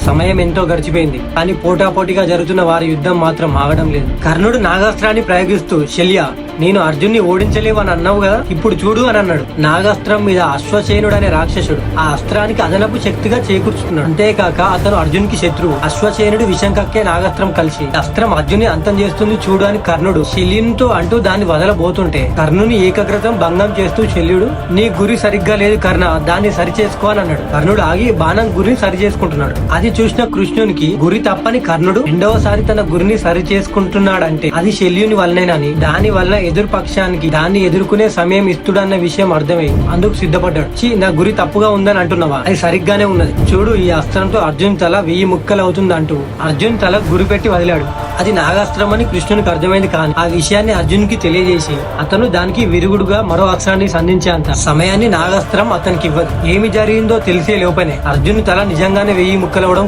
సమయం ఎంతో గడిచిపోయింది, కానీ పోటాపోటీగా జరుగుతున్న వారి యుద్ధం మాత్రం ఆగడం లేదు. కర్ణుడు నాగాస్త్రాన్ని ప్రయోగిస్తూ, శల్య నేను అర్జున్ని ఓడించలేవు అని అన్నావు కదా, ఇప్పుడు చూడు అని అన్నాడు. నాగాస్త్రం మీద అశ్వసేనుడు అనే రాక్షసుడు ఆ అస్త్రానికి అదనపు శక్తిగా చేకూర్చుకున్నాడు. అంతేకాక అతను అర్జున్ కి శత్రువు. అశ్వసేనుడు విషం కక్కే నాగాస్త్రం కలిసి అస్త్రం అర్జున్ని అంతం చేస్తుంది చూడు అని కర్ణుడు శల్యునితో అంటూ దాన్ని వదలబోతుంటే కర్ణుని ఏకగ్రతం భంగం చేస్తూ శల్యుడు, నీ గురి సరిగ్గా లేదు కర్ణ, దాన్ని సరి చేసుకో అని అన్నాడు. కర్ణుడు ఆగి బాణం గురిని సరి చేసుకుంటున్నాడు. అది చూసిన కృష్ణునికి గురి తప్పని కర్ణుడు రెండవసారి తన గురిని సరి చేసుకుంటున్నాడంటే అది శల్యుని వల్లనేనని, దాని వల్ల ఎదురు పక్షానికి దాన్ని ఎదుర్కొనే సమయం ఇస్తుడన్న విషయం అర్థమై అందుకు సిద్ధపడ్డాడు. నా గురి తప్పుగా ఉందని అంటున్నావా, అది సరిగ్గానే ఉన్నది చూడు, ఈ అస్త్రంతో అర్జున్ తల 1000 ముక్కలు అవుతుంది అంటూ అర్జున్ తల గురి పెట్టి వదిలాడు. అది నాగాస్త్రం అని కృష్ణునికి అర్థమైంది. కానీ ఆ విషయాన్ని అర్జున్ కి తెలియజేసి అతను దానికి విరుగుడుగా మరో అస్త్రాన్ని సంధించేంత సమయాన్ని నాగాస్త్రం అతనికి ఇవ్వదు. ఏమి జరిగిందో తెలిసే లోపనే అర్జున్ తల నిజంగానే 1000 ముక్కలవడం